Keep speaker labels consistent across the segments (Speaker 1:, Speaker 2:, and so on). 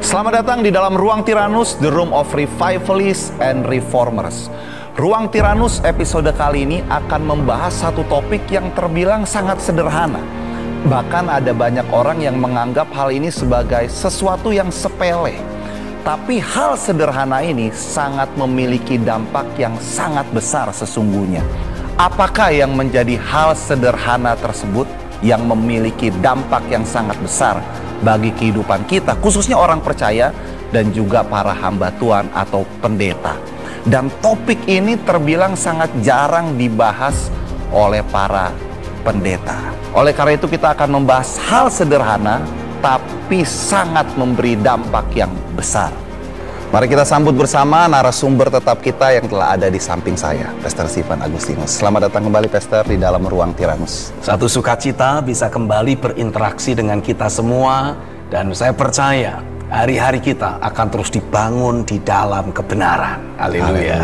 Speaker 1: Selamat datang di dalam Ruang Tyrannus, The Room of Revivalists and Reformers. Ruang Tyrannus episode kali ini akan membahas satu topik yang terbilang sangat sederhana. Bahkan ada banyak orang yang menganggap hal ini sebagai sesuatu yang sepele. Tapi hal sederhana ini sangat memiliki dampak yang sangat besar sesungguhnya. Apakah yang menjadi hal sederhana tersebut yang memiliki dampak yang sangat besar bagi kehidupan kita, khususnya orang percaya dan juga para hamba Tuhan atau pendeta? Dan topik ini terbilang sangat jarang dibahas oleh para pendeta. Oleh karena itu kita akan membahas hal sederhana tapi sangat memberi dampak yang besar. Mari kita sambut bersama narasumber tetap kita yang telah ada di samping saya, Pastor Stephen Agustinus. Selamat datang kembali, Pastor, di dalam Ruang Tyrannus.
Speaker 2: Satu sukacita bisa kembali berinteraksi dengan kita semua, dan saya percaya hari-hari kita akan terus dibangun di dalam kebenaran. Haleluya.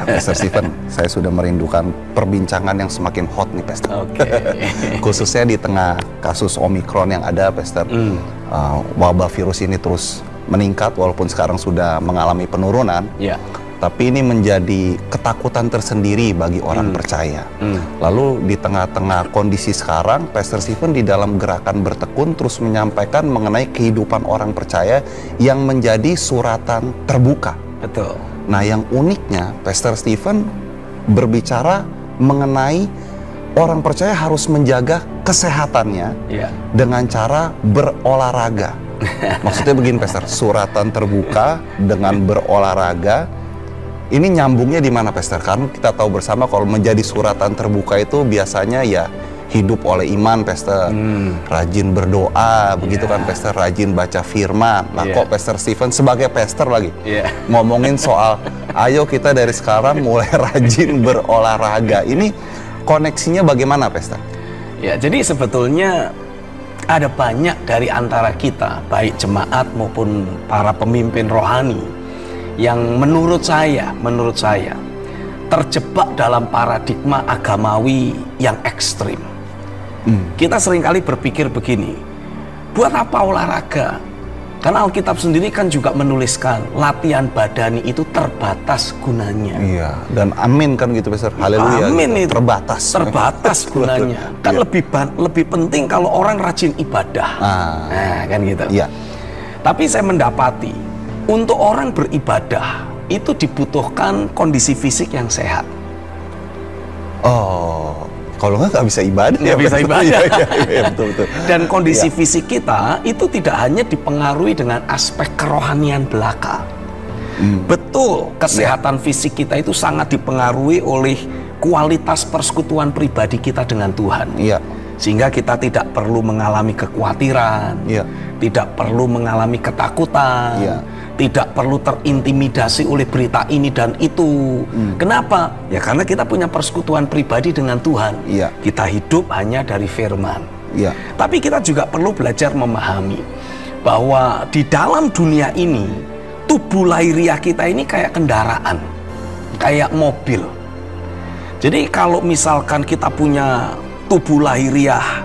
Speaker 1: Pastor Stephen, saya sudah merindukan perbincangan yang semakin hot nih, Pastor. Khususnya di tengah kasus Omikron yang ada, Pastor. Wabah virus ini terus meningkat walaupun sekarang sudah mengalami penurunan. Tapi ini menjadi ketakutan tersendiri bagi orang percaya. Lalu di tengah-tengah kondisi sekarang, Pastor Stephen di dalam gerakan bertekun terus menyampaikan mengenai kehidupan orang percaya yang menjadi suratan terbuka.
Speaker 2: Betul.
Speaker 1: Nah, yang uniknya Pastor Stephen berbicara mengenai orang percaya harus menjaga kesehatannya dengan cara berolahraga. Maksudnya begini, Pastor, suratan terbuka dengan berolahraga. Ini nyambungnya di mana, Pastor? Karena kita tahu bersama kalau menjadi suratan terbuka itu biasanya ya hidup oleh iman, Pastor. Rajin berdoa, begitu kan, Pastor? Rajin baca firman. Nah, kok Pastor Stephen sebagai pastor lagi ngomongin soal ayo kita dari sekarang mulai rajin berolahraga. Ini koneksinya bagaimana, Pastor?
Speaker 2: Ya, jadi sebetulnya ada banyak dari antara kita, baik jemaat maupun para pemimpin rohani, yang menurut saya terjebak dalam paradigma agamawi yang ekstrim. Kita seringkali berpikir begini, buat apa olahraga? Karena Alkitab sendiri kan juga menuliskan latihan badani itu terbatas gunanya.
Speaker 1: Iya, dan amin kan gitu, Pastor. Haleluya.
Speaker 2: Amin
Speaker 1: gitu.
Speaker 2: itu
Speaker 1: terbatas
Speaker 2: gunanya. Kan lebih penting kalau orang rajin ibadah. Nah, kan gitu.
Speaker 1: Iya.
Speaker 2: Tapi saya mendapati untuk orang beribadah itu dibutuhkan kondisi fisik yang sehat.
Speaker 1: Kalau nggak bisa ibadah.
Speaker 2: Ya bisa ibadah.
Speaker 1: Iya, betul.
Speaker 2: Dan kondisi fisik kita itu tidak hanya dipengaruhi dengan aspek kerohanian belaka. Betul, kesehatan fisik kita itu sangat dipengaruhi oleh kualitas persekutuan pribadi kita dengan Tuhan. Sehingga kita tidak perlu mengalami kekhawatiran, tidak perlu mengalami ketakutan, tidak perlu terintimidasi oleh berita ini dan itu. Kenapa? Ya karena kita punya persekutuan pribadi dengan Tuhan. Kita hidup hanya dari firman. Tapi kita juga perlu belajar memahami bahwa di dalam dunia ini, tubuh lahiriah kita ini kayak kendaraan, kayak mobil. Jadi kalau misalkan kita punya tubuh lahiriah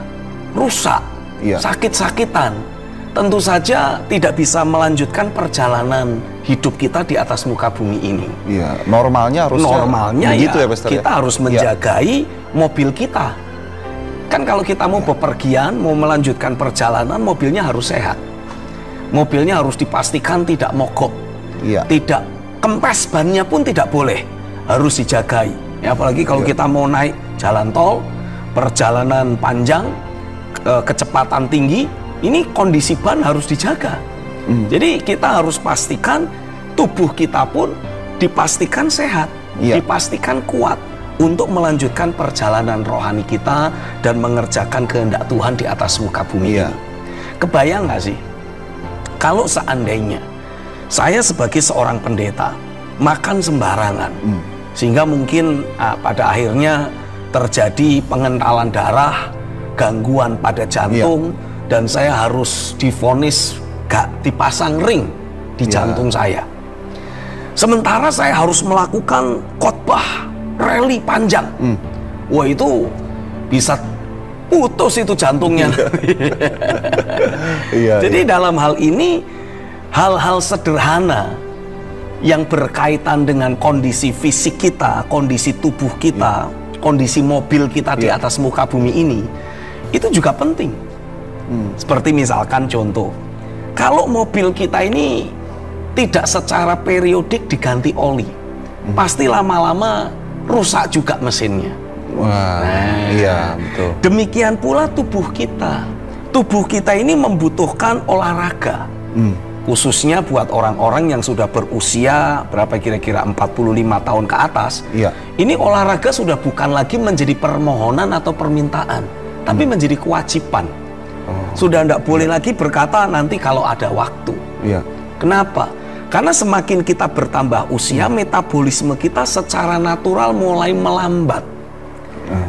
Speaker 2: rusak, sakit-sakitan, tentu saja tidak bisa melanjutkan perjalanan hidup kita di atas muka bumi ini.
Speaker 1: Normalnya
Speaker 2: begitu ya, Pastor, kita harus menjagai mobil kita. Kan kalau kita mau bepergian, mau melanjutkan perjalanan, mobilnya harus sehat. Mobilnya harus dipastikan tidak mogok. Tidak kempes, bannya pun tidak boleh, harus dijagai. Ya, apalagi kalau kita mau naik jalan tol, perjalanan panjang, kecepatan tinggi, ini kondisi ban harus dijaga. Jadi kita harus pastikan tubuh kita pun dipastikan sehat, dipastikan kuat untuk melanjutkan perjalanan rohani kita dan mengerjakan kehendak Tuhan di atas muka bumi ini. Kebayang gak sih kalau seandainya saya sebagai seorang pendeta makan sembarangan, sehingga mungkin pada akhirnya terjadi pengentalan darah, gangguan pada jantung, dan saya harus divonis gak dipasang ring di jantung saya. Sementara saya harus melakukan khotbah rally panjang. Wah, itu bisa putus itu jantungnya.
Speaker 1: Jadi
Speaker 2: dalam hal ini hal-hal sederhana yang berkaitan dengan kondisi fisik kita, kondisi tubuh kita, kondisi mobil kita di atas muka bumi ini, itu juga penting. Seperti misalkan contoh, kalau mobil kita ini tidak secara periodik diganti oli, pasti lama-lama rusak juga mesinnya.
Speaker 1: Wah, iya betul.
Speaker 2: Demikian pula tubuh kita. Tubuh kita ini membutuhkan olahraga. Khususnya buat orang-orang yang sudah berusia berapa kira-kira 45 tahun ke atas. Ini olahraga sudah bukan lagi menjadi permohonan atau permintaan, tapi menjadi kewajiban. Sudah tidak boleh lagi berkata nanti kalau ada waktu. Kenapa? Karena semakin kita bertambah usia, metabolisme kita secara natural mulai melambat.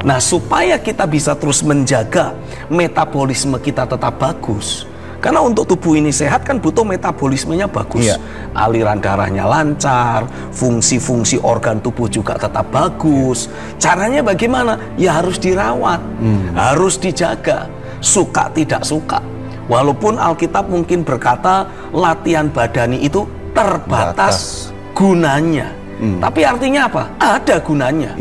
Speaker 2: Nah, supaya kita bisa terus menjaga metabolisme kita tetap bagus, karena untuk tubuh ini sehat kan butuh metabolismenya bagus, aliran darahnya lancar, fungsi-fungsi organ tubuh juga tetap bagus. Caranya bagaimana? Ya harus dirawat, harus dijaga, suka tidak suka. Walaupun Alkitab mungkin berkata latihan badani itu terbatas gunanya, tapi artinya apa? Ada gunanya.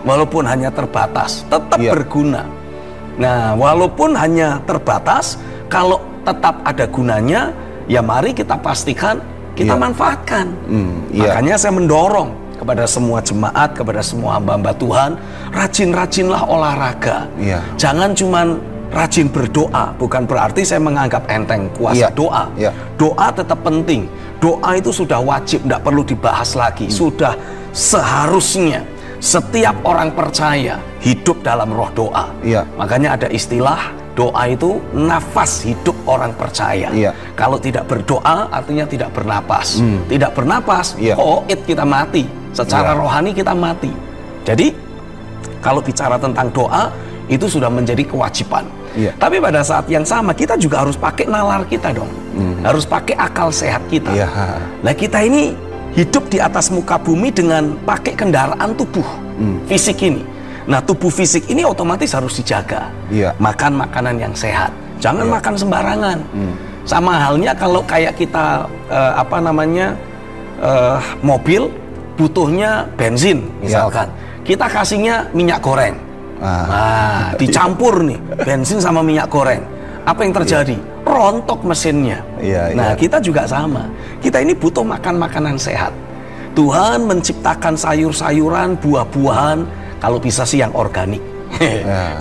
Speaker 2: Walaupun hanya terbatas, tetap berguna. Nah, walaupun hanya terbatas, kalau tetap ada gunanya, ya mari kita pastikan kita manfaatkan. Makanya saya mendorong kepada semua jemaat, kepada semua hamba-hamba Tuhan, rajin-rajinlah olahraga. Jangan cuman rajin berdoa, bukan berarti saya menganggap enteng kuasa doa. Doa tetap penting. Doa itu sudah wajib, tidak perlu dibahas lagi. Sudah seharusnya setiap orang percaya hidup dalam roh doa. Makanya ada istilah doa itu nafas hidup orang percaya. Kalau tidak berdoa artinya tidak bernapas. Tidak bernapas, koit kita mati. Secara rohani kita mati. Jadi kalau bicara tentang doa itu sudah menjadi kewajiban. Tapi pada saat yang sama kita juga harus pakai nalar kita dong. Harus pakai akal sehat kita. Nah, kita ini hidup di atas muka bumi dengan pakai kendaraan tubuh fisik ini. Nah, tubuh fisik ini otomatis harus dijaga. Makan makanan yang sehat. Jangan makan sembarangan. Sama halnya kalau kayak kita mobil butuhnya bensin misalkan. Kita kasihnya minyak goreng. Nah, dicampur nih bensin sama minyak goreng. Apa yang terjadi? Rontok mesinnya. Nah, kita juga sama. Kita ini butuh makan makanan sehat. Tuhan menciptakan sayur-sayuran, buah-buahan, kalau bisa sih yang organik.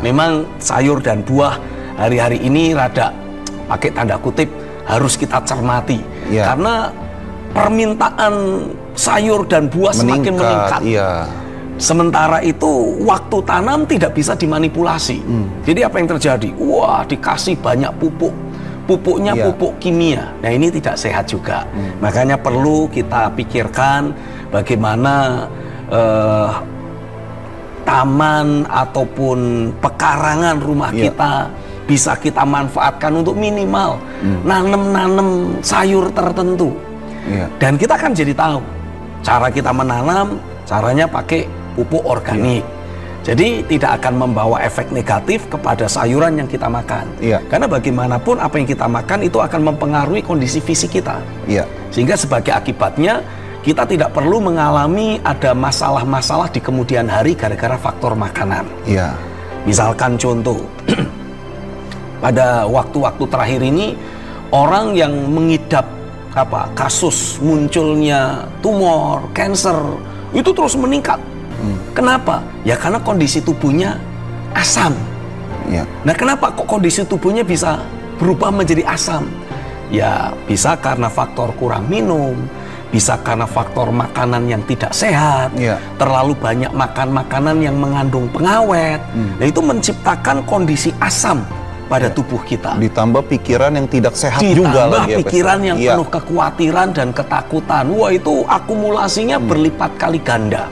Speaker 2: Memang sayur dan buah hari-hari ini rada pakai tanda kutip harus kita cermati. Karena permintaan sayur dan buah semakin meningkat. Sementara itu waktu tanam tidak bisa dimanipulasi. Jadi apa yang terjadi? Wah, dikasih banyak pupuk. Pupuknya pupuk kimia. Nah, ini tidak sehat juga. Makanya perlu kita pikirkan bagaimana taman ataupun pekarangan rumah kita bisa kita manfaatkan untuk minimal nanem sayur tertentu. Dan kita kan jadi tahu cara kita menanam, caranya pakai pupuk organik. Jadi tidak akan membawa efek negatif kepada sayuran yang kita makan. Karena bagaimanapun apa yang kita makan itu akan mempengaruhi kondisi fisik kita. Sehingga sebagai akibatnya kita tidak perlu mengalami ada masalah-masalah di kemudian hari gara-gara faktor makanan. Misalkan contoh, pada waktu-waktu terakhir ini orang yang mengidap kasus munculnya tumor, kanker itu terus meningkat. Kenapa? Ya karena kondisi tubuhnya asam. Nah, kenapa kok kondisi tubuhnya bisa berubah menjadi asam? Ya bisa karena faktor kurang minum, bisa karena faktor makanan yang tidak sehat, terlalu banyak makan makanan yang mengandung pengawet. Nah, itu menciptakan kondisi asam pada tubuh kita.
Speaker 1: Ditambah pikiran yang tidak sehat juga lagi.
Speaker 2: Ditambah pikiran yang penuh kekhawatiran dan ketakutan. Wah, itu akumulasinya berlipat kali ganda.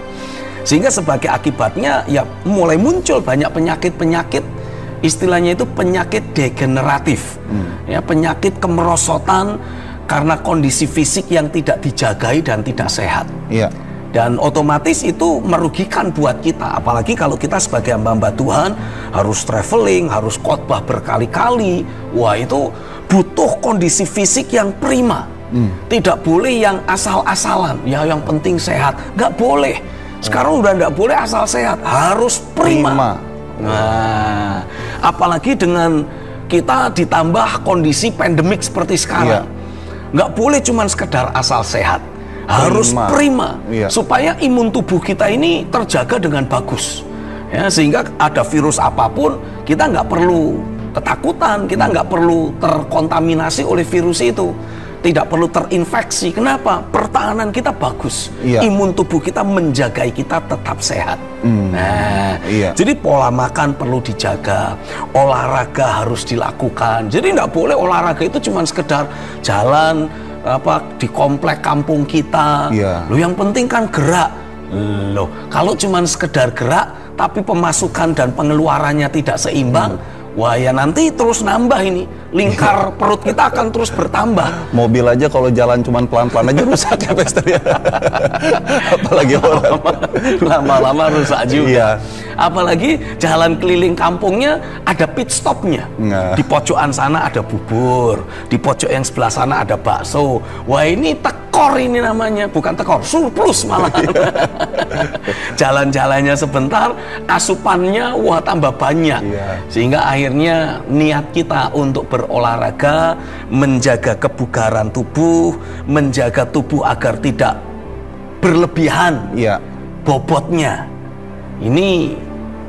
Speaker 2: Sehingga sebagai akibatnya ya mulai muncul banyak penyakit-penyakit, istilahnya itu penyakit degeneratif. Ya, penyakit kemerosotan karena kondisi fisik yang tidak dijagai dan tidak sehat. Dan otomatis itu merugikan buat kita, apalagi kalau kita sebagai hamba-hamba Tuhan harus traveling, harus khotbah berkali-kali. Wah, itu butuh kondisi fisik yang prima. Tidak boleh yang asal-asalan, ya yang penting sehat. Nggak boleh. Sekarang udah nggak boleh asal sehat, harus prima. Nah, apalagi dengan kita ditambah kondisi pandemik seperti sekarang. Nggak boleh cuma sekedar asal sehat, harus prima. Supaya imun tubuh kita ini terjaga dengan bagus. Ya, sehingga ada virus apapun kita nggak perlu ketakutan, kita nggak perlu terkontaminasi oleh virus itu, tidak perlu terinfeksi. Kenapa? Pertahanan kita bagus, imun tubuh kita menjagai kita tetap sehat. Nah, jadi pola makan perlu dijaga, olahraga harus dilakukan. Jadi nggak boleh olahraga itu cuma sekedar jalan di komplek kampung kita. Loh, yang penting kan gerak. Loh, kalau cuma sekedar gerak tapi pemasukan dan pengeluarannya tidak seimbang, wah ya nanti terus nambah ini, lingkar perut kita akan terus bertambah.
Speaker 1: Mobil aja kalau jalan cuman pelan-pelan aja rusak ya Pastor ya. Apalagi
Speaker 2: lama-lama rusak juga. Apalagi jalan keliling kampungnya ada pit stopnya. Di pojokan sana ada bubur, di pojok yang sebelah sana ada bakso. Wah ini tekor ini namanya, bukan tekor, surplus malah. Jalan-jalannya sebentar, asupannya wah tambah banyak. Sehingga akhirnya niat kita untuk berolahraga, menjaga kebugaran tubuh, menjaga tubuh agar tidak berlebihan bobotnya, ini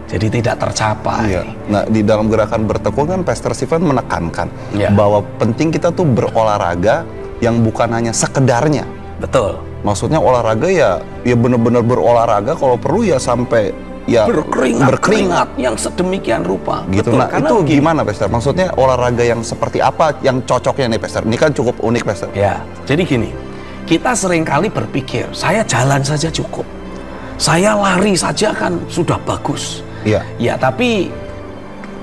Speaker 2: jadi tidak tercapai.
Speaker 1: Nah, di dalam gerakan bertekun kan Pastor Stephen menekankan bahwa penting kita tuh berolahraga yang bukan hanya sekedarnya.
Speaker 2: Betul.
Speaker 1: Maksudnya olahraga ya benar-benar berolahraga, kalau perlu ya sampai berkeringat
Speaker 2: yang sedemikian rupa.
Speaker 1: Gitu.
Speaker 2: Betul,
Speaker 1: nah, itu gimana Pastor? Maksudnya olahraga yang seperti apa yang cocoknya nih Pastor? Ini kan cukup unik Pastor.
Speaker 2: Ya, jadi gini, kita seringkali berpikir, saya jalan saja cukup, saya lari saja kan sudah bagus. Ya, tapi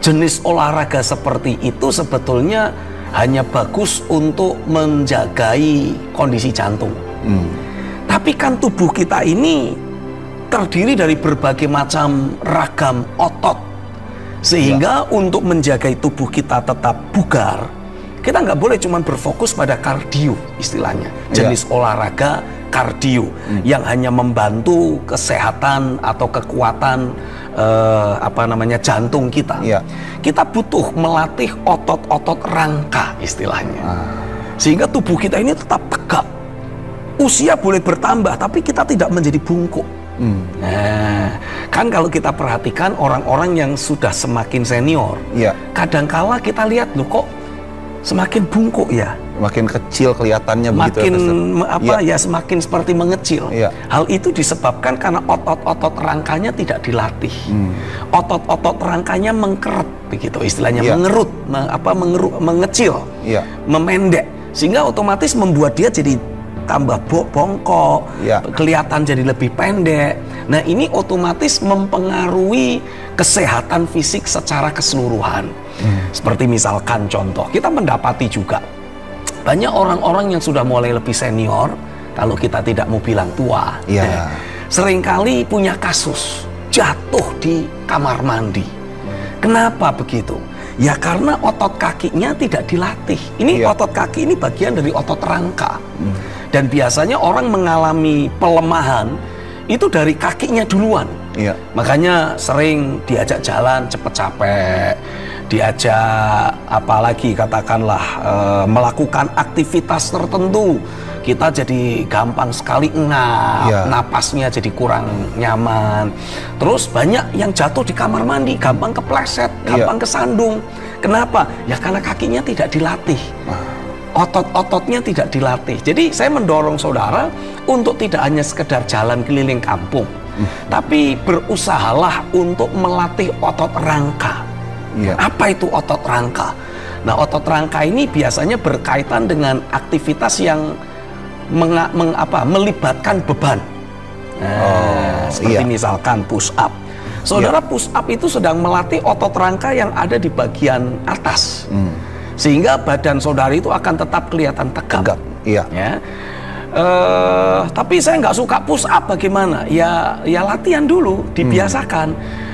Speaker 2: jenis olahraga seperti itu sebetulnya hanya bagus untuk menjagai kondisi jantung. Tapi kan tubuh kita ini terdiri dari berbagai macam ragam otot, sehingga untuk menjaga tubuh kita tetap bugar, kita nggak boleh cuma berfokus pada kardio, istilahnya jenis olahraga kardio yang hanya membantu kesehatan atau kekuatan jantung kita. Kita butuh melatih otot-otot rangka, istilahnya, sehingga tubuh kita ini tetap tegak. Usia boleh bertambah tapi kita tidak menjadi bungkuk. Nah, kan kalau kita perhatikan orang-orang yang sudah semakin senior, kadangkala kita lihat loh kok semakin bungkuk ya,
Speaker 1: makin kecil kelihatannya,
Speaker 2: makin semakin seperti mengecil. Hal itu disebabkan karena otot-otot rangkanya tidak dilatih. Otot-otot rangkanya mengkeret, begitu istilahnya, mengerut, mengecil, memendek, sehingga otomatis membuat dia jadi tambah bongkok, kelihatan jadi lebih pendek. Nah, ini otomatis mempengaruhi kesehatan fisik secara keseluruhan. Seperti misalkan contoh, kita mendapati juga banyak orang-orang yang sudah mulai lebih senior, kalau kita tidak mau bilang tua, seringkali punya kasus jatuh di kamar mandi. Kenapa begitu? Ya karena otot kakinya tidak dilatih. Ini otot kaki ini bagian dari otot rangka. Dan biasanya orang mengalami pelemahan itu dari kakinya duluan. Makanya sering diajak jalan cepet capek, diajak apalagi katakanlah melakukan aktivitas tertentu, kita jadi gampang sekali ngap, napasnya jadi kurang nyaman. Terus banyak yang jatuh di kamar mandi, gampang kepleset, gampang kesandung. Kenapa? Ya karena kakinya tidak dilatih, otot-ototnya tidak dilatih. Jadi saya mendorong saudara untuk tidak hanya sekedar jalan keliling kampung, tapi berusahalah untuk melatih otot rangka. Apa itu otot rangka? Nah, otot rangka ini biasanya berkaitan dengan aktivitas yang melibatkan beban. Seperti misalkan push up. Saudara push up itu sedang melatih otot rangka yang ada di bagian atas. Sehingga badan saudara itu akan tetap kelihatan tegak. Tapi saya nggak suka push up, bagaimana? Ya latihan dulu, dibiasakan.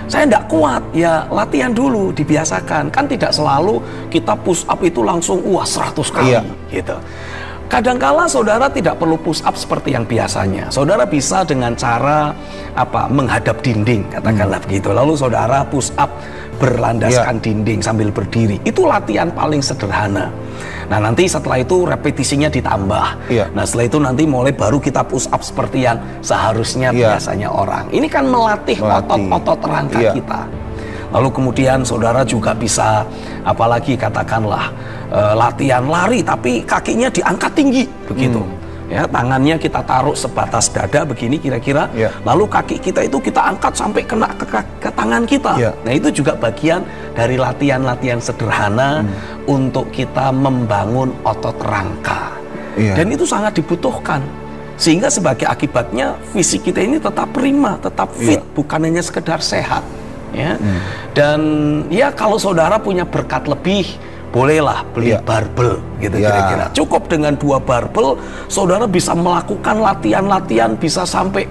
Speaker 2: Saya nggak kuat, ya latihan dulu, dibiasakan. Kan tidak selalu kita push up itu langsung 100 kali gitu. Kadangkala saudara tidak perlu push up seperti yang biasanya. Saudara bisa dengan cara menghadap dinding, katakanlah begitu. Lalu saudara push up berlandaskan dinding sambil berdiri. Itu latihan paling sederhana. Nah, nanti setelah itu repetisinya ditambah. Nah, setelah itu nanti mulai baru kita push up seperti yang seharusnya biasanya orang. Ini kan melatih otot-otot rangka kita. Lalu kemudian saudara juga bisa apalagi katakanlah latihan lari tapi kakinya diangkat tinggi begitu. Ya, tangannya kita taruh sebatas dada begini kira-kira. Lalu kaki kita itu kita angkat sampai kena ke tangan kita. Nah, itu juga bagian dari latihan-latihan sederhana untuk kita membangun otot rangka. Dan itu sangat dibutuhkan. Sehingga sebagai akibatnya fisik kita ini tetap prima, tetap fit, bukan hanya sekedar sehat. Ya. Dan ya kalau saudara punya berkat lebih, bolehlah beli barbel gitu kira-kira. Cukup dengan 2 barbel, saudara bisa melakukan latihan-latihan bisa sampai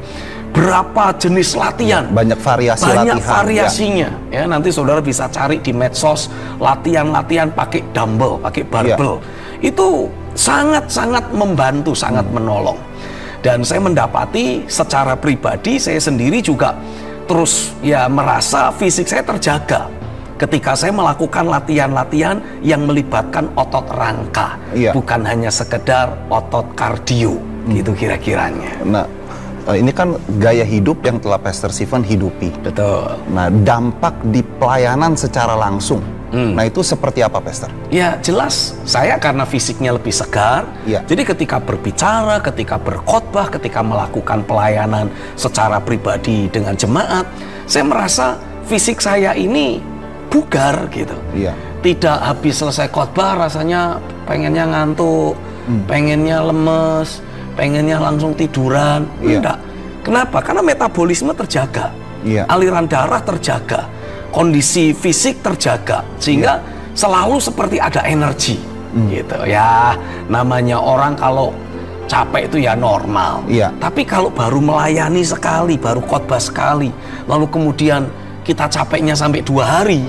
Speaker 2: berapa jenis latihan.
Speaker 1: Banyak
Speaker 2: variasinya. Ya, nanti saudara bisa cari di medsos latihan-latihan pakai dumbbell, pakai barbel. Itu sangat-sangat membantu, sangat menolong. Dan saya mendapati secara pribadi saya sendiri juga terus merasa fisik saya terjaga ketika saya melakukan latihan-latihan yang melibatkan otot rangka, bukan hanya sekedar otot kardio, gitu kira-kiranya.
Speaker 1: Nah, ini kan gaya hidup yang telah Pastor Stephen hidupi.
Speaker 2: Betul.
Speaker 1: Nah, dampak di pelayanan secara langsung. Nah, itu seperti apa, Pastor?
Speaker 2: Ya, jelas. Saya karena fisiknya lebih segar, jadi ketika berbicara, ketika berkhotbah, ketika melakukan pelayanan secara pribadi dengan jemaat, saya merasa fisik saya ini bugar gitu. Tidak habis selesai khotbah rasanya pengennya ngantuk, pengennya lemes, pengennya langsung tiduran. Enggak. Kenapa? Karena metabolisme terjaga, aliran darah terjaga, kondisi fisik terjaga, sehingga selalu seperti ada energi gitu ya. Namanya orang kalau capek itu ya normal, tapi kalau baru melayani sekali, baru khotbah sekali, lalu kemudian kita capeknya sampai 2 hari,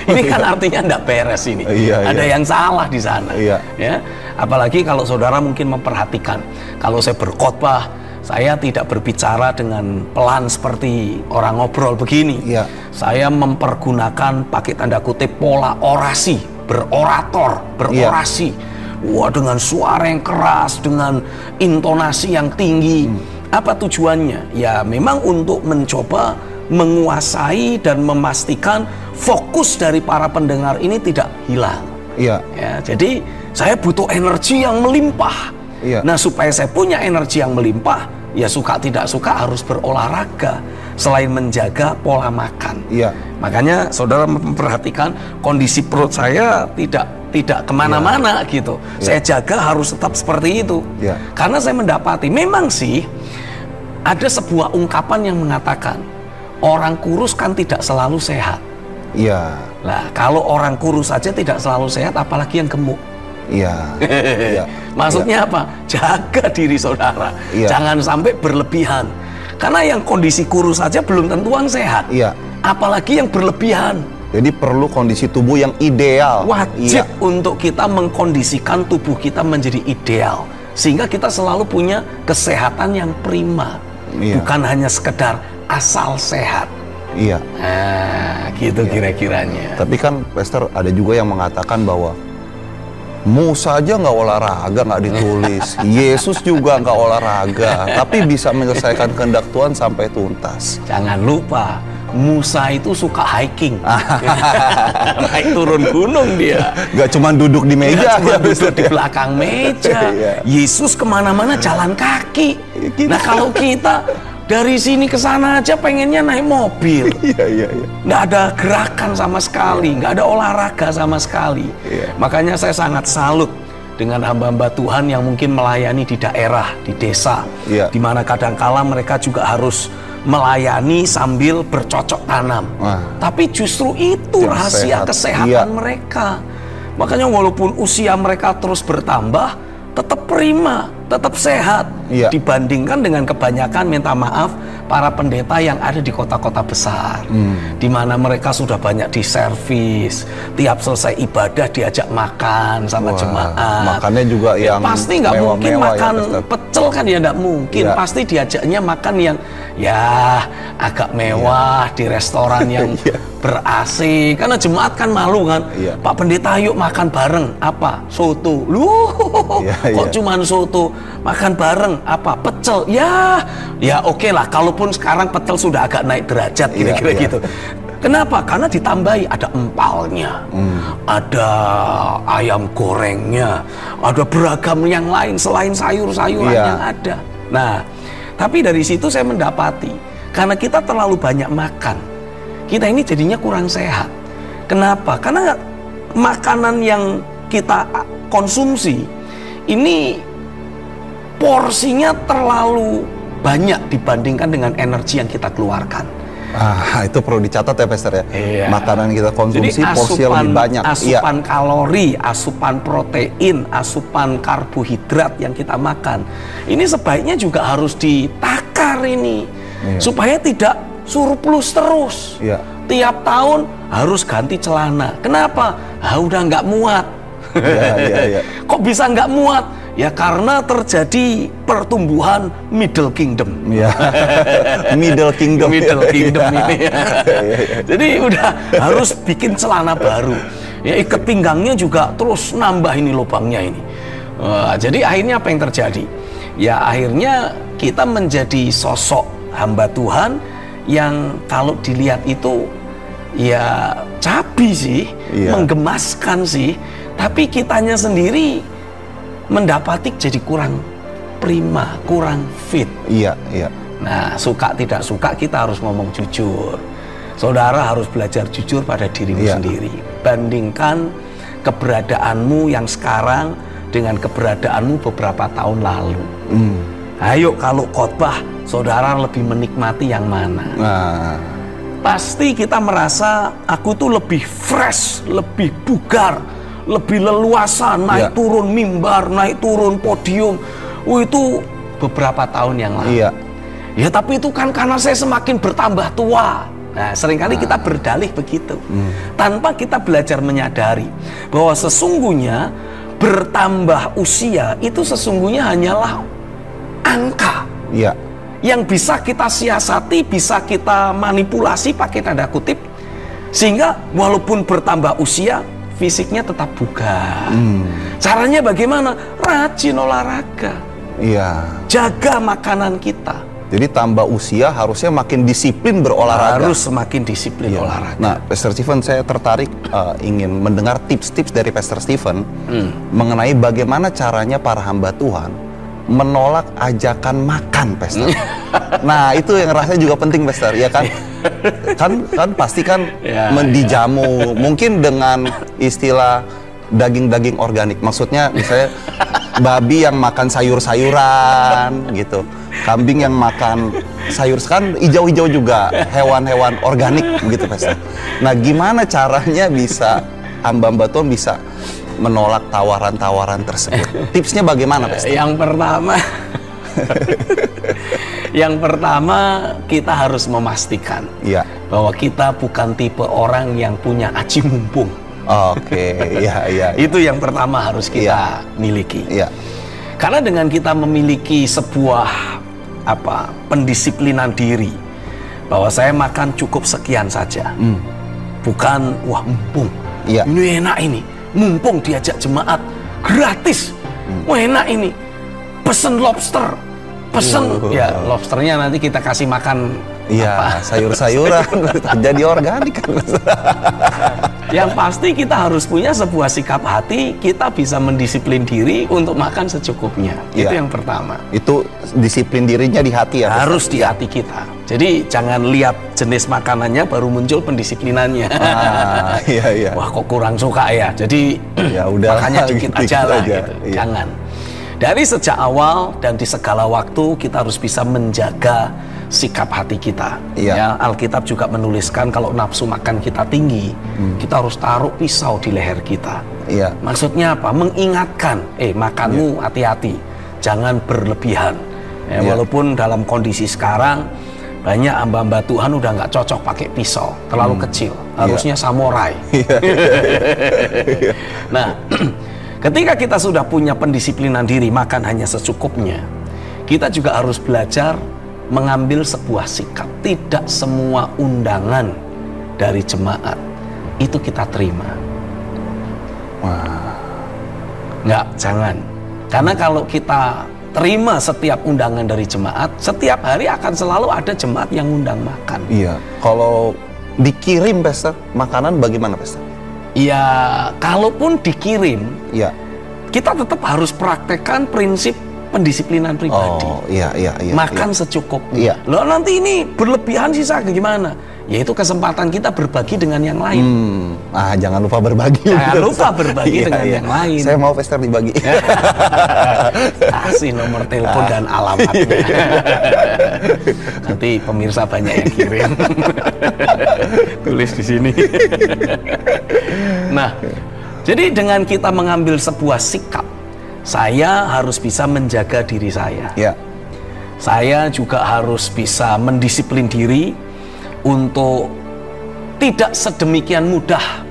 Speaker 2: ini kan artinya enggak beres ini. Ada yang salah di sana. Ya, apalagi kalau saudara mungkin memperhatikan, kalau saya berkhotbah, saya tidak berbicara dengan pelan seperti orang ngobrol begini. Saya mempergunakan pakai tanda kutip pola orasi, berorasi. Wah, dengan suara yang keras, dengan intonasi yang tinggi. Apa tujuannya? Ya memang untuk mencoba menguasai dan memastikan fokus dari para pendengar ini tidak hilang. Ya, jadi saya butuh energi yang melimpah. Nah, supaya saya punya energi yang melimpah, ya suka tidak suka harus berolahraga selain menjaga pola makan. Makanya saudara memperhatikan kondisi perut saya tidak kemana-mana gitu. Saya jaga harus tetap seperti itu. Karena saya mendapati memang sih ada sebuah ungkapan yang mengatakan orang kurus kan tidak selalu sehat. Nah, kalau orang kurus saja tidak selalu sehat, apalagi yang gemuk. Maksudnya apa? Jaga diri saudara, jangan sampai berlebihan. Karena yang kondisi kurus saja belum tentu yang sehat, apalagi yang berlebihan.
Speaker 1: Jadi perlu kondisi tubuh yang ideal.
Speaker 2: Wajib untuk kita mengkondisikan tubuh kita menjadi ideal, sehingga kita selalu punya kesehatan yang prima, bukan hanya sekedar asal sehat. Nah, gitu kira-kiranya.
Speaker 1: Tapi kan Pastor ada juga yang mengatakan bahwa Musa aja nggak olahraga, nggak ditulis. Yesus juga nggak olahraga, tapi bisa menyelesaikan kehendak Tuhan sampai tuntas.
Speaker 2: Jangan lupa, Musa itu suka hiking. Naik turun gunung dia.
Speaker 1: Nggak cuma duduk di meja.
Speaker 2: Duduk di belakang meja. Yesus kemana-mana jalan kaki. Nah, kalau kita dari sini ke sana aja pengennya naik mobil. Nggak ada gerakan sama sekali, nggak ada olahraga sama sekali. Makanya saya sangat salut dengan hamba-hamba Tuhan yang mungkin melayani di daerah, di desa, di mana kadangkala mereka juga harus melayani sambil bercocok tanam. Tapi justru itu rahasia kesehatan mereka. Makanya walaupun usia mereka terus bertambah, tetap prima, tetap sehat, dibandingkan dengan kebanyakan, minta maaf, para pendeta yang ada di kota-kota besar, di mana mereka sudah banyak diservis, tiap selesai ibadah diajak makan sama jemaat.
Speaker 1: Makannya juga yang
Speaker 2: pasti nggak mungkin makan pecel kan, ya nggak mungkin. Pasti diajaknya makan yang ya agak mewah di restoran yang ber-AC, karena jemaat kan malu kan. Pak pendeta yuk makan bareng, apa? Soto. Kok cuman soto? Makan bareng apa? Pecel. Ya oke lah, kalaupun sekarang pecel sudah agak naik derajat kira-kira gitu. Kenapa? Karena ditambahi ada empalnya, ada ayam gorengnya, ada beragam yang lain selain sayur-sayuran yang ada. Nah, tapi dari situ saya mendapati, karena kita terlalu banyak makan, kita ini jadinya kurang sehat. Kenapa? Karena makanan yang kita konsumsi ini porsinya terlalu banyak dibandingkan dengan energi yang kita keluarkan.
Speaker 1: Itu perlu dicatat ya, Pastor ya. Makanan yang kita konsumsi porsinya lebih banyak.
Speaker 2: Asupan kalori, asupan protein, asupan karbohidrat yang kita makan, ini sebaiknya juga harus ditakar ini, supaya tidak surplus terus. Tiap tahun harus ganti celana. Kenapa? Udah nggak muat. Kok bisa nggak muat? Ya karena terjadi pertumbuhan Middle Kingdom.
Speaker 1: Middle Kingdom
Speaker 2: ini. Jadi udah harus bikin celana baru. Ya ikat pinggangnya juga terus nambah ini lubangnya ini. Jadi akhirnya apa yang terjadi? Ya akhirnya kita menjadi sosok hamba Tuhan yang kalau dilihat itu ya cabi sih, menggemaskan sih, tapi kitanya sendiri mendapati jadi kurang prima, kurang fit. Nah, suka tidak suka kita harus ngomong jujur. Saudara harus belajar jujur pada dirimu sendiri. Bandingkan keberadaanmu yang sekarang dengan keberadaanmu beberapa tahun lalu. Ayo kalau khotbah, saudara lebih menikmati yang mana? Pasti kita merasa aku tuh lebih fresh, lebih bugar, lebih leluasa, naik turun mimbar, naik turun podium. Itu beberapa tahun yang lalu. Ya tapi itu kan karena saya semakin bertambah tua. Nah seringkali kita berdalih begitu, tanpa kita belajar menyadari bahwa sesungguhnya bertambah usia itu sesungguhnya hanyalah angka yang bisa kita siasati, bisa kita manipulasi pakai tanda kutip, sehingga walaupun bertambah usia fisiknya tetap bugar. Caranya bagaimana? Rajin olahraga. Jaga makanan kita.
Speaker 1: Jadi tambah usia harusnya makin disiplin berolahraga.
Speaker 2: Harus semakin disiplin olahraga.
Speaker 1: Nah, Pastor Stephen, saya tertarik ingin mendengar tips-tips dari Pastor Stephen mengenai bagaimana caranya para hamba Tuhan menolak ajakan makan, Pastor. Nah, itu yang rasanya juga penting, Pastor, ya kan? kan pasti kan dijamu, mungkin dengan istilah daging-daging organik. Maksudnya misalnya babi yang makan sayur-sayuran gitu, kambing yang makan sayur, kan hijau-hijau juga, hewan-hewan organik gitu, Pastor. Nah, gimana caranya bisa hamba-hamba Tuhan bisa menolak tawaran-tawaran tersebut? Tipsnya bagaimana, Pastor?
Speaker 2: Yang pertama kita harus memastikan bahwa kita bukan tipe orang yang punya aji mumpung. Itu yang pertama harus kita miliki. Karena dengan kita memiliki sebuah pendisiplinan diri, bahwa saya makan cukup sekian saja, bukan wah mumpung, ini enak ini, mumpung diajak jemaat gratis, wah enak ini, pesen lobster, lobsternya nanti kita kasih makan
Speaker 1: sayur-sayuran jadi organik.
Speaker 2: Yang pasti kita harus punya sebuah sikap hati, kita bisa mendisiplin diri untuk makan secukupnya. Itu yang pertama. Itu
Speaker 1: disiplin dirinya di hati ya?
Speaker 2: Harus di hati kita. Jadi jangan lihat jenis makanannya baru muncul pendisiplinannya. Wah kok kurang suka ya, jadi makannya dikit aja lah gitu. Jangan. Dari sejak awal dan di segala waktu kita harus bisa menjaga sikap hati kita. Ya, Alkitab juga menuliskan kalau nafsu makan kita tinggi, kita harus taruh pisau di leher kita. Maksudnya apa? Mengingatkan, makanmu hati-hati, jangan berlebihan. Walaupun dalam kondisi sekarang banyak hamba-hamba Tuhan udah nggak cocok pakai pisau, terlalu kecil, harusnya samurai. Nah, ketika kita sudah punya pendisiplinan diri, makan hanya secukupnya, kita juga harus belajar mengambil sebuah sikap. Tidak semua undangan dari jemaat itu kita terima. Nggak, jangan. Karena kalau kita terima setiap undangan dari jemaat, setiap hari akan selalu ada jemaat yang undang makan.
Speaker 1: Iya. Kalau dikirim, Pastor, makanan bagaimana, Pastor?
Speaker 2: Iya, kalaupun dikirim, kita tetap harus praktekkan prinsip pendisiplinan pribadi. Makan secukupnya. Loh, nanti ini berlebihan sisa gimana? Yaitu kesempatan kita berbagi dengan yang lain.
Speaker 1: Jangan lupa berbagi.
Speaker 2: Jangan lupa berbagi dengan yang lain.
Speaker 1: Saya mau Pastor dibagi.
Speaker 2: Kasih nomor telepon dan alamatnya. Nanti pemirsa banyak yang kirim. Tulis di sini. Nah, jadi dengan kita mengambil sebuah sikap, saya harus bisa menjaga diri saya. Saya juga harus bisa mendisiplin diri untuk tidak sedemikian mudah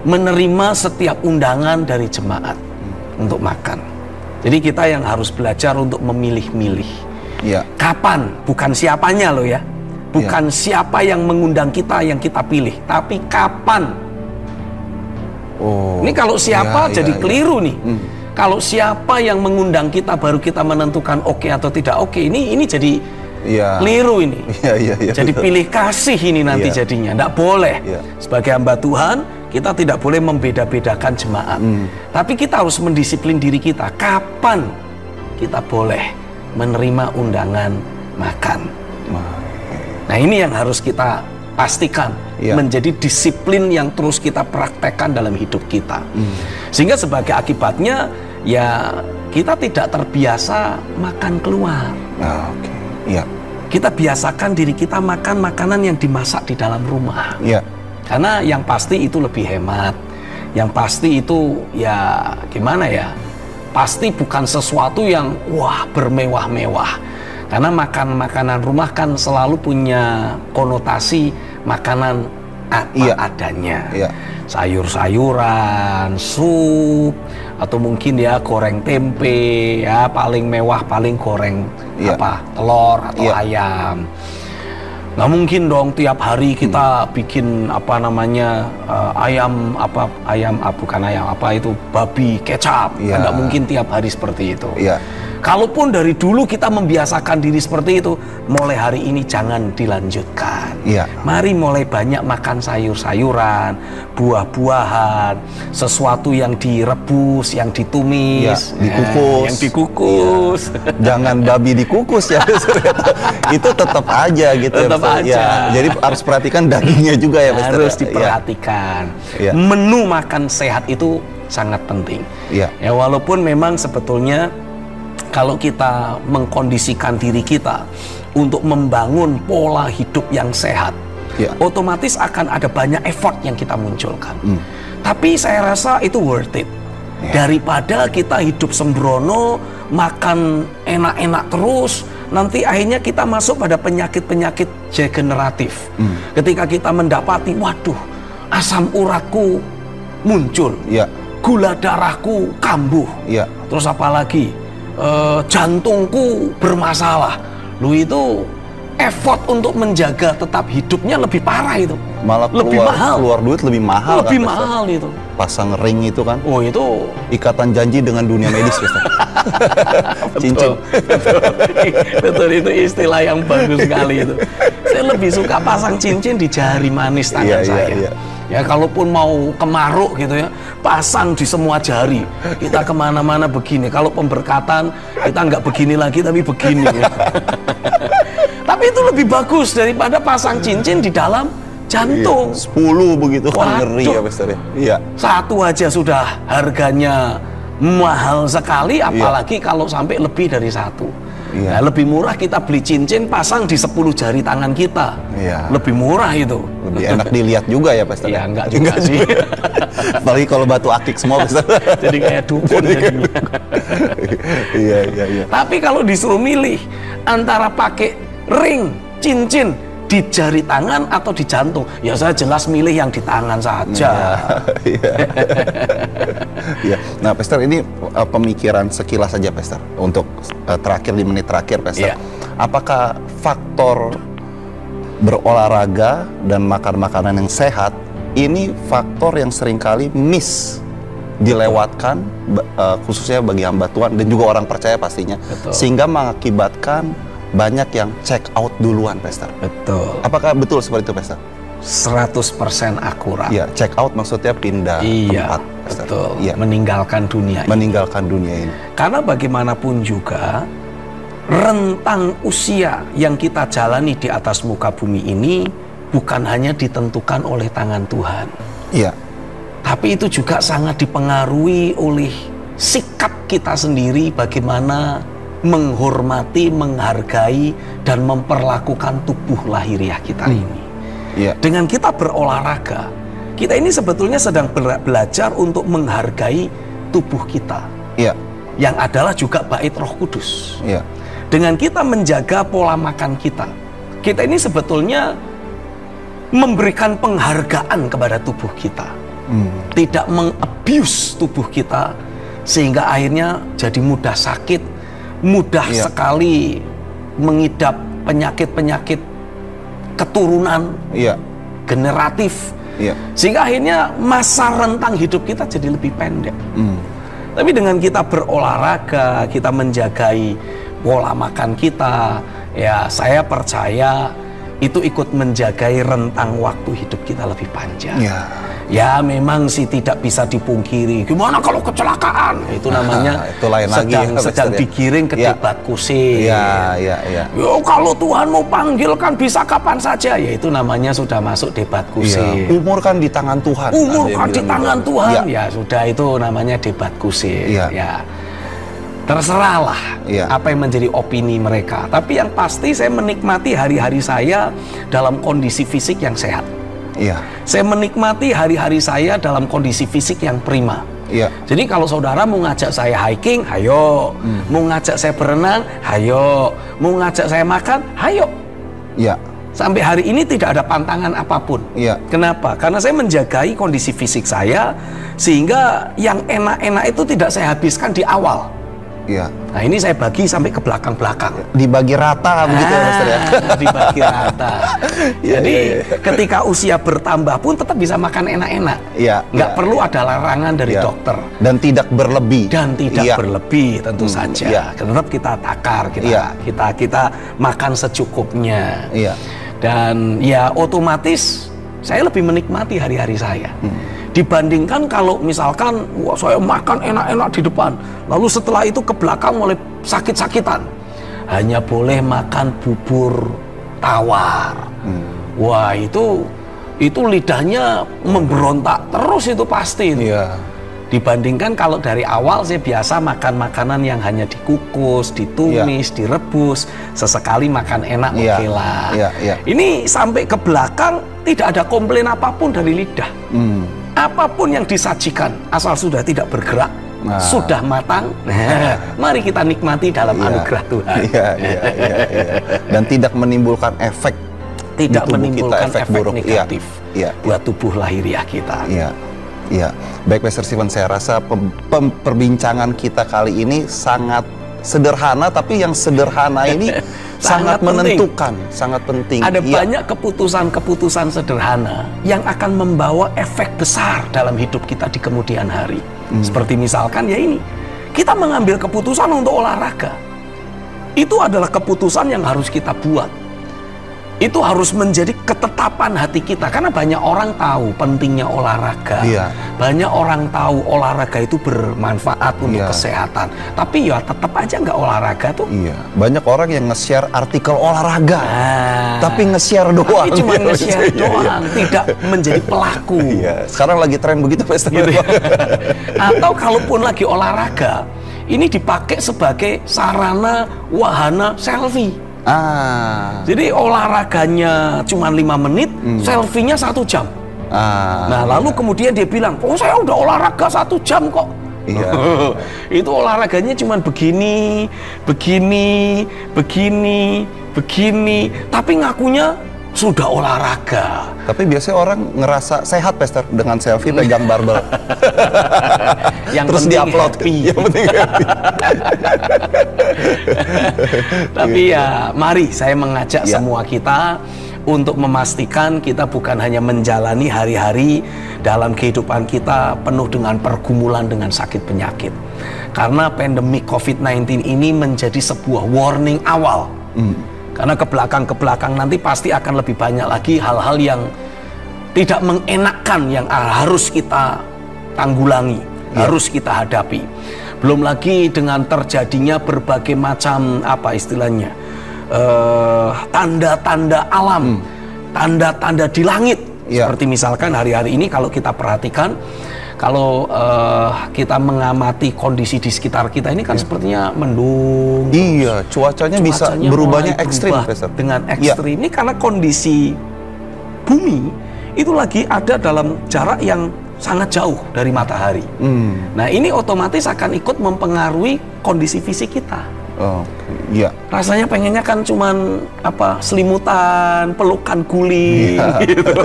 Speaker 2: menerima setiap undangan dari jemaat untuk makan. Jadi kita yang harus belajar untuk memilih-milih. Kapan, bukan siapanya loh ya. Bukan siapa yang mengundang kita yang kita pilih, tapi kapan. Ini kalau siapa jadi keliru nih. Kalau siapa yang mengundang kita baru kita menentukan oke atau tidak oke. Ini jadi keliru ini. Jadi pilih kasih ini nanti jadinya. Nggak boleh. Sebagai hamba Tuhan, kita tidak boleh membeda-bedakan jemaat. Tapi kita harus mendisiplin diri kita. Kapan kita boleh menerima undangan makan. Nah, ini yang harus kita pastikan menjadi disiplin yang terus kita praktekkan dalam hidup kita. Sehingga sebagai akibatnya ya kita tidak terbiasa makan keluar. Kita biasakan diri kita makan makanan yang dimasak di dalam rumah. Karena yang pasti itu lebih hemat. Yang pasti itu ya gimana ya? Pasti bukan sesuatu yang bermewah-mewah. Karena makanan rumah kan selalu punya konotasi makanan apa adanya. Sayur-sayuran, sup, atau mungkin ya goreng tempe, ya paling mewah paling goreng telur atau ayam. Nggak mungkin dong tiap hari kita bikin babi kecap. Nggak mungkin tiap hari seperti itu. Kalaupun dari dulu kita membiasakan diri seperti itu, mulai hari ini jangan dilanjutkan. Mari mulai banyak makan sayur-sayuran, buah-buahan, sesuatu yang direbus, yang ditumis, dikukus.
Speaker 1: Jangan babi dikukus ya. Itu tetap aja gitu.
Speaker 2: Tetap aja.
Speaker 1: Jadi harus perhatikan dagingnya juga ya, Pastor.
Speaker 2: Harus diperhatikan. Menu makan sehat itu sangat penting. Ya, walaupun memang sebetulnya kalau kita mengkondisikan diri kita untuk membangun pola hidup yang sehat, otomatis akan ada banyak effort yang kita munculkan. Tapi saya rasa itu worth it. Daripada kita hidup sembrono, makan enak-enak terus, nanti akhirnya kita masuk pada penyakit-penyakit degeneratif. Ketika kita mendapati, waduh, asam uratku muncul, gula darahku kambuh, terus apalagi jantungku bermasalah. Itu effort untuk menjaga tetap hidupnya lebih parah itu.
Speaker 1: Malah keluar duit lebih mahal.
Speaker 2: Lebih mahal itu.
Speaker 1: Pasang ring itu kan.
Speaker 2: Itu
Speaker 1: ikatan janji dengan dunia medis. Cincin.
Speaker 2: Betul, itu istilah yang bagus sekali itu. Saya lebih suka pasang cincin di jari manis tangan saya. Ya, kalaupun mau kemaruk gitu ya, pasang di semua jari. Kita kemana-mana begini. Kalau pemberkatan, kita nggak begini lagi, tapi begini. Tapi itu lebih bagus daripada pasang cincin di dalam jantung.
Speaker 1: 10 begitu kan, ngeri ya, Pastor.
Speaker 2: Satu aja sudah harganya mahal sekali, apalagi kalau sampai lebih dari 1. Nah, lebih murah kita beli cincin pasang di 10 jari tangan kita. Lebih murah itu.
Speaker 1: Lebih enak dilihat juga ya Pastor.
Speaker 2: Iya, enggak juga sih.
Speaker 1: Apalagi kalau batu akik semua Pastor.
Speaker 2: Jadi kayak dukun jadinya.
Speaker 1: Iya.
Speaker 2: Tapi kalau disuruh milih antara pakai ring, cincin di jari tangan atau di jantung, ya saya jelas milih yang di tangan saja.
Speaker 1: Iya. Nah, Pastor, ini pemikiran sekilas saja, Pastor. Untuk terakhir, di menit terakhir, Pastor. Apakah faktor berolahraga dan makan makanan yang sehat ini faktor yang seringkali dilewatkan, khususnya bagi hamba Tuhan dan juga orang percaya pastinya, sehingga mengakibatkan banyak yang check out duluan, Pastor?
Speaker 2: Betul.
Speaker 1: Apakah betul seperti itu, Pastor?
Speaker 2: 100% akurat.
Speaker 1: Iya, check out maksudnya pindah tempat, Pastor.
Speaker 2: Betul. Meninggalkan dunia
Speaker 1: ini.
Speaker 2: Karena bagaimanapun juga rentang usia yang kita jalani di atas muka bumi ini bukan hanya ditentukan oleh tangan Tuhan.
Speaker 1: Iya.
Speaker 2: Tapi itu juga sangat dipengaruhi oleh sikap kita sendiri, bagaimana menghormati, menghargai, dan memperlakukan tubuh lahiriah kita ini. Dengan kita berolahraga, kita ini sebetulnya sedang belajar untuk menghargai tubuh kita, yang adalah juga bait Roh Kudus. Dengan kita menjaga pola makan kita, kita ini sebetulnya memberikan penghargaan kepada tubuh kita, tidak mengabuse tubuh kita, sehingga akhirnya jadi mudah sakit, mudah sekali mengidap penyakit-penyakit keturunan generatif, sehingga akhirnya masa rentang hidup kita jadi lebih pendek. Tapi dengan kita berolahraga, kita menjagai pola makan kita, ya saya percaya itu ikut menjagai rentang waktu hidup kita lebih panjang. Ya memang sih tidak bisa dipungkiri. Gimana kalau kecelakaan? Itu namanya
Speaker 1: itu lain
Speaker 2: sedang digiring ke debat kusir. Yo, kalau Tuhan mau panggil kan bisa kapan saja. Ya itu namanya sudah masuk debat kusir.
Speaker 1: Umur kan di tangan Tuhan.
Speaker 2: Umur kan di tangan Tuhan. Ya sudah, itu namanya debat kusir. Ya. Terserahlah apa yang menjadi opini mereka. Tapi yang pasti saya menikmati hari-hari saya dalam kondisi fisik yang sehat. Saya menikmati hari-hari saya dalam kondisi fisik yang prima. Jadi kalau saudara mau ngajak saya hiking, hayo. Mau ngajak saya berenang, hayo. Mau ngajak saya makan, hayo. Sampai hari ini tidak ada pantangan apapun. Kenapa? Karena saya menjagai kondisi fisik saya, sehingga yang enak-enak itu tidak saya habiskan di awal. Nah ini saya bagi sampai ke belakang-belakang.
Speaker 1: Dibagi rata begitu ya, Pastor ya?
Speaker 2: Dibagi rata. Jadi ketika usia bertambah pun tetap bisa makan enak-enak. Nggak perlu ada larangan dari dokter. Dan tidak berlebih. Berlebih tentu saja. Tetap kita takar, kita makan secukupnya. Dan ya otomatis saya lebih menikmati hari-hari saya. Dibandingkan kalau misalkan saya makan enak-enak di depan, lalu setelah itu ke belakang mulai sakit-sakitan, hanya boleh makan bubur tawar. Wah itu lidahnya memberontak terus, itu pasti itu. Dibandingkan kalau dari awal saya biasa makan makanan yang hanya dikukus, ditumis, direbus, sesekali makan enak, oke lah. Ini sampai ke belakang tidak ada komplain apapun dari lidah. Apapun yang disajikan, asal sudah tidak bergerak, sudah matang, mari kita nikmati dalam anugerah Tuhan.
Speaker 1: Dan tidak menimbulkan efek,
Speaker 2: efek buruk negatif buat tubuh lahiriah kita.
Speaker 1: Baik, Pastor Steven, saya rasa perbincangan kita kali ini sangat sederhana, tapi yang sederhana ini sangat menentukan, sangat penting.
Speaker 2: Ada banyak keputusan-keputusan sederhana yang akan membawa efek besar dalam hidup kita di kemudian hari. Seperti misalkan ya ini, kita mengambil keputusan untuk olahraga. Itu adalah keputusan yang harus kita buat. Itu harus menjadi ketetapan hati kita, karena banyak orang tahu pentingnya olahraga. Banyak orang tahu olahraga itu bermanfaat untuk kesehatan, tapi ya tetap aja nggak olahraga tuh.
Speaker 1: Banyak orang yang nge-share artikel olahraga, tapi nge-share doang.
Speaker 2: Tapi cuma nge-share doang, tidak menjadi pelaku.
Speaker 1: Sekarang lagi tren begitu, Pastor.
Speaker 2: Gitu. Atau kalaupun lagi olahraga, ini dipakai sebagai sarana wahana selfie. Jadi olahraganya cuma 5 menit, selfie-nya 1 jam. Nah, lalu kemudian dia bilang, oh saya udah olahraga 1 jam kok. Itu olahraganya cuma begini, tapi ngakunya sudah olahraga.
Speaker 1: Tapi biasanya orang ngerasa sehat, Pastor, dengan selfie pegang barbel.
Speaker 2: Yang
Speaker 1: terus diupload. Yang penting happy.
Speaker 2: Tapi ya, mari saya mengajak semua kita untuk memastikan kita bukan hanya menjalani hari-hari dalam kehidupan kita penuh dengan pergumulan dengan sakit penyakit. Karena pandemi COVID-19 ini menjadi sebuah warning awal. Karena ke belakang nanti pasti akan lebih banyak lagi hal-hal yang tidak mengenakkan yang harus kita tanggulangi, harus kita hadapi. Belum lagi dengan terjadinya berbagai macam istilahnya tanda-tanda alam, tanda-tanda di langit. Seperti misalkan hari-hari ini kalau kita perhatikan, kalau kita mengamati kondisi di sekitar kita ini kan sepertinya mendung.
Speaker 1: Cuacanya bisa berubahnya ekstrim,
Speaker 2: dengan ekstrim. Ini karena kondisi bumi itu lagi ada dalam jarak yang sangat jauh dari matahari. Nah, ini otomatis akan ikut mempengaruhi kondisi fisik kita. Rasanya pengennya kan cuman selimutan, pelukan guling gitu.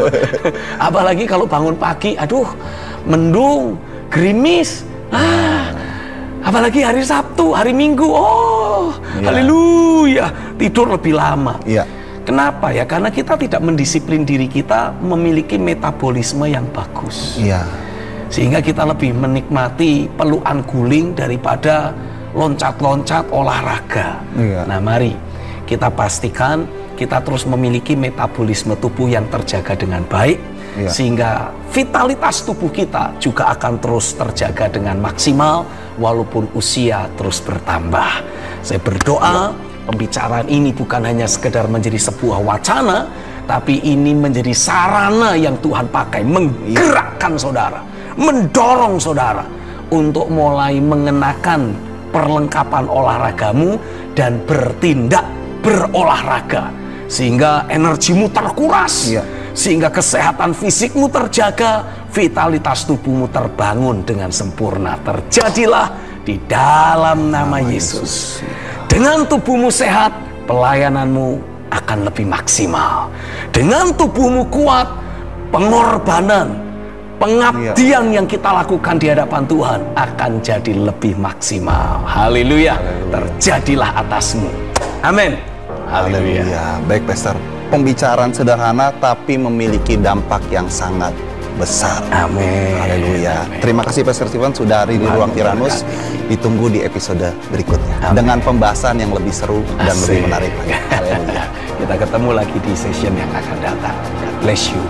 Speaker 2: Apalagi kalau bangun pagi, aduh, mendung, gerimis. Apalagi hari Sabtu, hari Minggu, haleluya, tidur lebih lama. Kenapa ya? Karena kita tidak mendisiplin diri kita memiliki metabolisme yang bagus. Sehingga kita lebih menikmati pelukan guling daripada loncat-loncat olahraga. Nah, mari kita pastikan kita terus memiliki metabolisme tubuh yang terjaga dengan baik, sehingga vitalitas tubuh kita juga akan terus terjaga dengan maksimal walaupun usia terus bertambah. Saya berdoa pembicaraan ini bukan hanya sekedar menjadi sebuah wacana, tapi ini menjadi sarana yang Tuhan pakai menggerakkan saudara, mendorong saudara untuk mulai mengenakan perlengkapan olahragamu dan bertindak berolahraga, sehingga energimu terkuras, sehingga kesehatan fisikmu terjaga, vitalitas tubuhmu terbangun dengan sempurna. Terjadilah di dalam nama Yesus. Dengan tubuhmu sehat, pelayananmu akan lebih maksimal. Dengan tubuhmu kuat, pengorbanan, pengabdian yang kita lakukan di hadapan Tuhan akan jadi lebih maksimal. Haleluya. Terjadilah atasmu. Amin.
Speaker 1: Haleluya. Baik, Pastor. Pembicaraan sederhana tapi memiliki dampak yang sangat besar.
Speaker 2: Amin.
Speaker 1: Haleluya. Terima kasih Pastor Stephen sudah hari di Ruang Tiranus. Ditunggu di episode berikutnya. Dengan pembahasan yang lebih seru dan lebih menarik lagi. Haleluya.
Speaker 2: Kita ketemu lagi di session yang akan datang. God bless you.